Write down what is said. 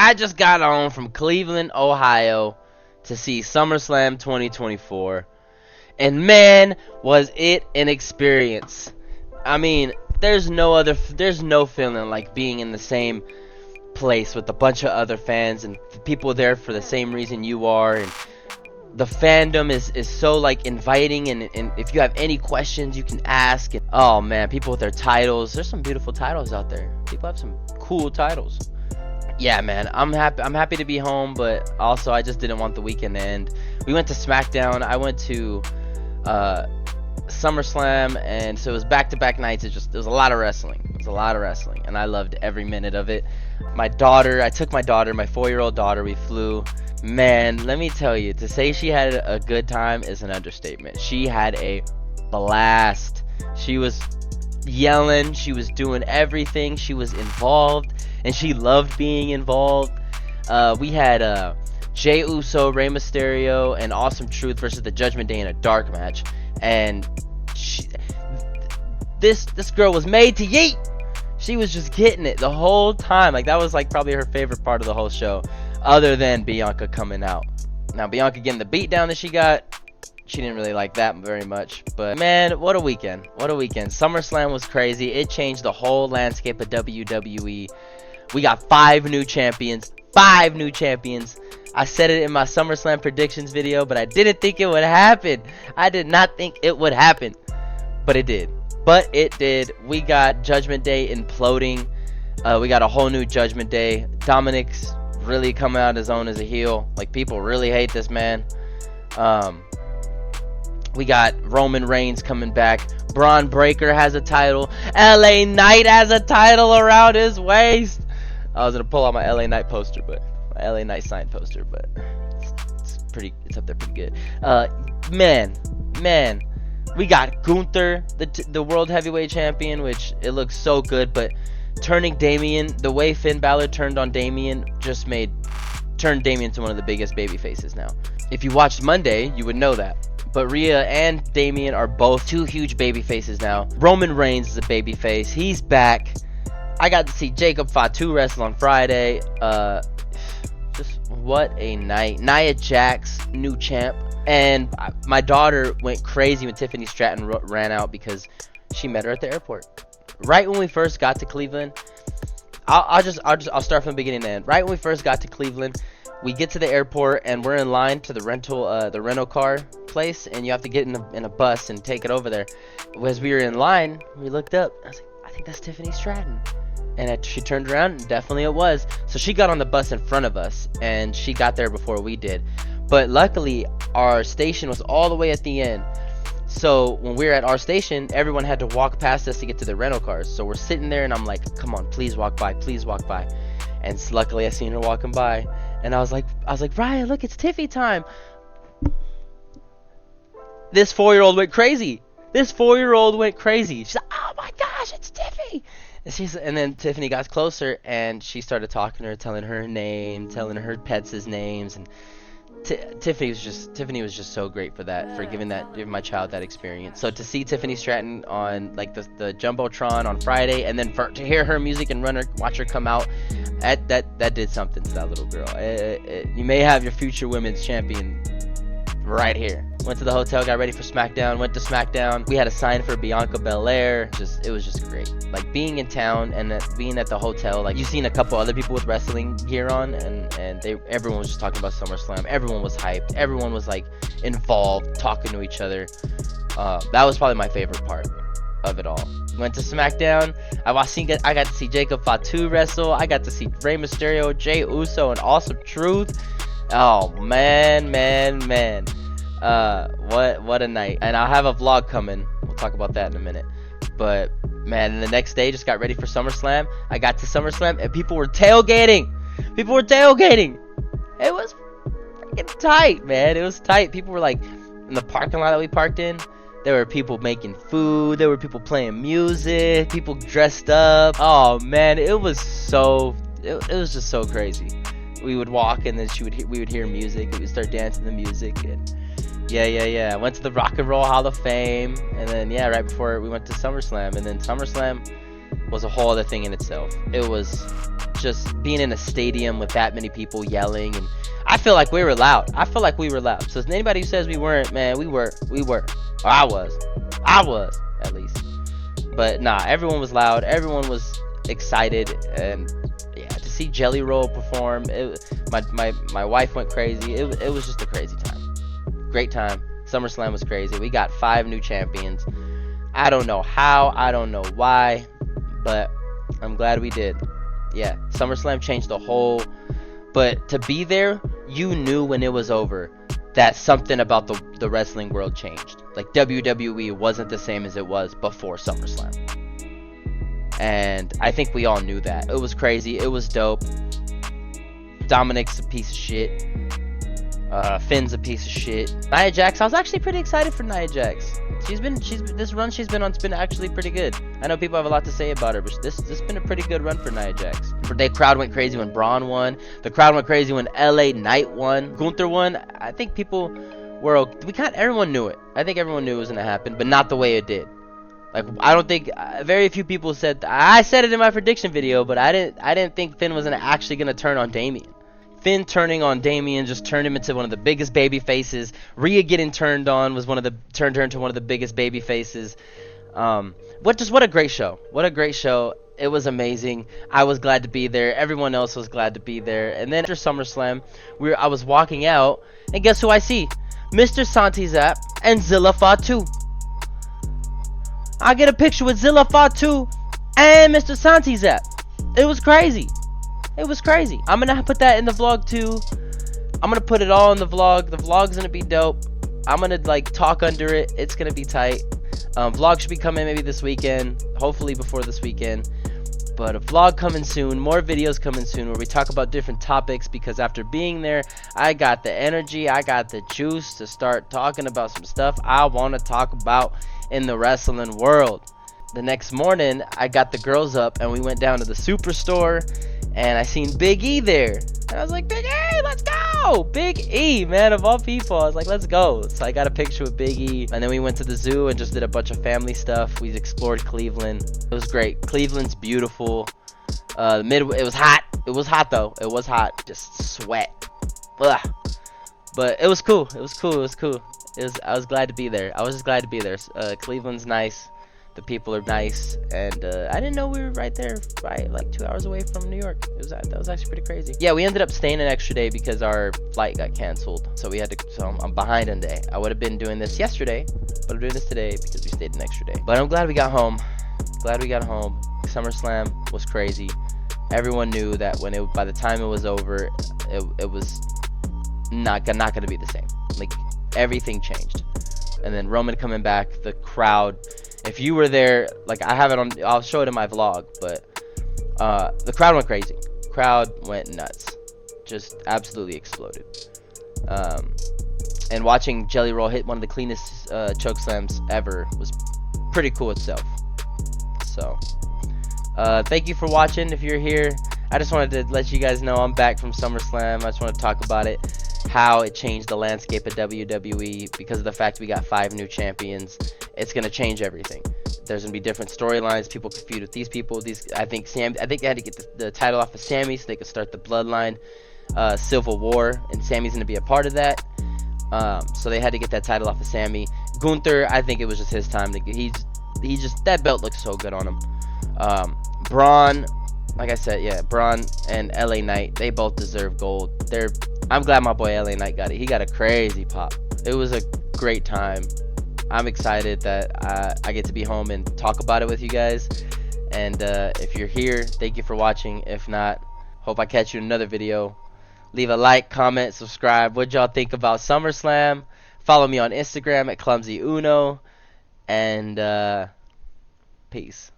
I just got home from Cleveland, Ohio to see SummerSlam 2024. And man, was it an experience. I mean, there's no feeling like being in the same place with a bunch of other fans and people there for the same reason you are, and the fandom is so like inviting, and if you have any questions you can ask. And oh man, people with their titles, there's some beautiful titles out there. People have some cool titles. Yeah man, I'm happy to be home, but also I just didn't want the weekend to end. We went to SmackDown, I went to SummerSlam, and so it was back-to-back nights. It was a lot of wrestling. And I loved every minute of it. I took my daughter, my 4-year-old daughter, we flew. Man, let me tell you, to say she had a good time is an understatement. She had a blast. She was yelling, she was doing everything, she was involved, and she loved being involved. We had Jey Uso, Rey Mysterio, and Awesome Truth versus the Judgment Day in a dark match, and this girl was made to yeet. She was just getting it the whole time. Like, that was like probably her favorite part of the whole show, other than Bianca coming out. Now, Bianca getting the beatdown that she got, she didn't really like that very much. But man, what a weekend. SummerSlam was crazy. It changed the whole landscape of WWE. We got 5 new champions. I said it in my SummerSlam predictions video, but I didn't think it would happen. I did not think it would happen, but it did. We got Judgment Day imploding. We got a whole new Judgment Day. Dominic's really coming out his own as a heel. Like, people really hate this man. We got Roman Reigns coming back. Braun Breaker has a title. LA Knight has a title around his waist. I was gonna pull out my LA Knight poster, but my LA Knight signed poster, but it's up there pretty good. Man, we got Gunther, the World Heavyweight Champion, which it looks so good, but turning Damian, the way Finn Balor turned on Damian turned Damian to one of the biggest baby faces now. If you watched Monday, you would know that. But Rhea and Damian are both 2 huge baby faces now. Roman Reigns is a baby face. He's back. I got to see Jacob Fatu wrestle on Friday. Just what a night. Nia Jax, new champ. And my daughter went crazy when Tiffany Stratton ran out because she met her at the airport. Right when we first got to Cleveland, I'll start from the beginning to end. Right when we first got to Cleveland, we get to the airport and we're in line to the rental car place, and you have to get in a bus and take it over there. As we were in line, we looked up. I was like, I think that's Tiffany Stratton. And she turned around, and definitely it was. So she got on the bus in front of us, and she got there before we did. But luckily, our station was all the way at the end. So when we were at our station, everyone had to walk past us to get to the rental cars. So we're sitting there, and I'm like, come on, please walk by. And luckily, I seen her walking by, and I was like, Ryan, look, it's Tiffy time. This 4-year-old went crazy. She's like, oh my gosh, it's Tiffy. And then Tiffany got closer, and she started talking to her, telling her name, telling her pets' names, and Tiffany was just so great for that, for giving my child that experience. So to see Tiffany Stratton on like the Jumbotron on Friday, and then to hear her music and watch her come out, that did something to that little girl. You may have your future women's champion right here. Went to the hotel, got ready for SmackDown, went to SmackDown. We had a sign for Bianca Belair. It was just great. Like, being in town and being at the hotel, like, you've seen a couple other people with wrestling gear on, and everyone was just talking about SummerSlam. Everyone was hyped. Everyone was like involved, talking to each other. That was probably my favorite part of it all. Went to SmackDown. I got to see Jacob Fatu wrestle. I got to see Rey Mysterio, Jey Uso, and Awesome Truth. Oh man. What a night. And I'll have a vlog coming. We'll talk about that in a minute. But man, the next day, just got ready for SummerSlam. I got to SummerSlam, and people were tailgating. It was freaking tight, man. It was tight. People were like in the parking lot that we parked in. There were people making food. There were people playing music. People dressed up. Oh man, it was just so crazy. We would walk, and then we would hear music. We would start dancing to music, and yeah. I went to the Rock and Roll Hall of Fame, and then right before we went to SummerSlam, and then SummerSlam was a whole other thing in itself. It was just being in a stadium with that many people yelling, and I feel like we were loud. I feel like we were loud. So anybody who says we weren't, man, we were. Or I was at least. But nah, everyone was loud. Everyone was excited, and yeah, to see Jelly Roll perform, my wife went crazy. It was just a crazy time. Great time. SummerSlam was crazy. We got 5 new champions. I don't know how, I don't know why, but I'm glad we did. Yeah, SummerSlam changed the whole, but to be there, you knew when it was over that something about the wrestling world changed. Like, WWE wasn't the same as it was before SummerSlam. And I think we all knew that. It was crazy, it was dope. Dominic's a piece of shit. Finn's a piece of shit. Nia Jax, I was actually pretty excited for Nia Jax. This run she's been on's been actually pretty good. I know people have a lot to say about her, but this been a pretty good run for Nia Jax. The crowd went crazy when Braun won. The crowd went crazy when LA Knight won. Gunther won. I think people were everyone knew it. I think everyone knew it was gonna happen, but not the way it did. Like, I don't think very few people said. I said it in my prediction video, but I didn't think Finn was actually gonna turn on Damian. Finn turning on Damian just turned him into one of the biggest baby faces. Rhea getting turned on was turned her into one of the biggest baby faces. What a great show. What a great show. It was amazing. I was glad to be there. Everyone else was glad to be there. And then after SummerSlam, I was walking out, and guess who I see? Mr. Santi Zap and Zilla Fatu. I get a picture with Zilla Fatu and Mr. Santi Zap. It was crazy. It was crazy. I'm gonna put that in the vlog too. I'm gonna put it all in the vlog. The vlog's gonna be dope. I'm gonna like talk under it. It's gonna be tight. Vlog should be coming maybe this weekend. Hopefully before this weekend. But a vlog coming soon. More videos coming soon where we talk about different topics, because after being there, I got the energy. I got the juice to start talking about some stuff I want to talk about in the wrestling world. The next morning, I got the girls up and we went down to the Superstore. And I seen Big E there. And I was like, Big E, let's go! Big E, man, of all people. I was like, let's go. So I got a picture with Big E. And then we went to the zoo and just did a bunch of family stuff. We explored Cleveland. It was great. Cleveland's beautiful. It was hot. It was hot, though. It was hot. Just sweat. Ugh. But it was cool. It was cool. It was cool. I was glad to be there. I was just glad to be there. Cleveland's nice. The people are nice, and I didn't know we were right there, like 2 hours away from New York. That was actually pretty crazy. Yeah, we ended up staying an extra day because our flight got canceled, so I'm behind on day. I would have been doing this yesterday, but I'm doing this today because we stayed an extra day. But I'm glad we got home. SummerSlam was crazy. Everyone knew that by the time it was over, it was not gonna be the same. Like, everything changed. And then Roman coming back, the crowd. If you were there, like, I have it on, I'll show it in my vlog, but the crowd went crazy. Crowd went nuts. Just absolutely exploded. And watching Jelly Roll hit one of the cleanest choke slams ever was pretty cool itself. So, thank you for watching. If you're here, I just wanted to let you guys know I'm back from SummerSlam. I just want to talk about it, how it changed the landscape of WWE because of the fact we got 5 new champions. It's gonna change everything. There's gonna be different storylines. People can feud with these people. I think they had to get the title off of Sammy so they could start the Bloodline Civil War, and Sammy's gonna be a part of that. So they had to get that title off of Sammy. Gunther, I think it was just his time. He just that belt looks so good on him. Braun, like I said, yeah, Braun and LA Knight, they both deserve gold. I'm glad my boy LA Knight got it. He got a crazy pop. It was a great time. I'm excited that I get to be home and talk about it with you guys. And if you're here, thank you for watching. If not, hope I catch you in another video. Leave a like, comment, subscribe. What y'all think about SummerSlam? Follow me on Instagram at ClumsyUno. And peace.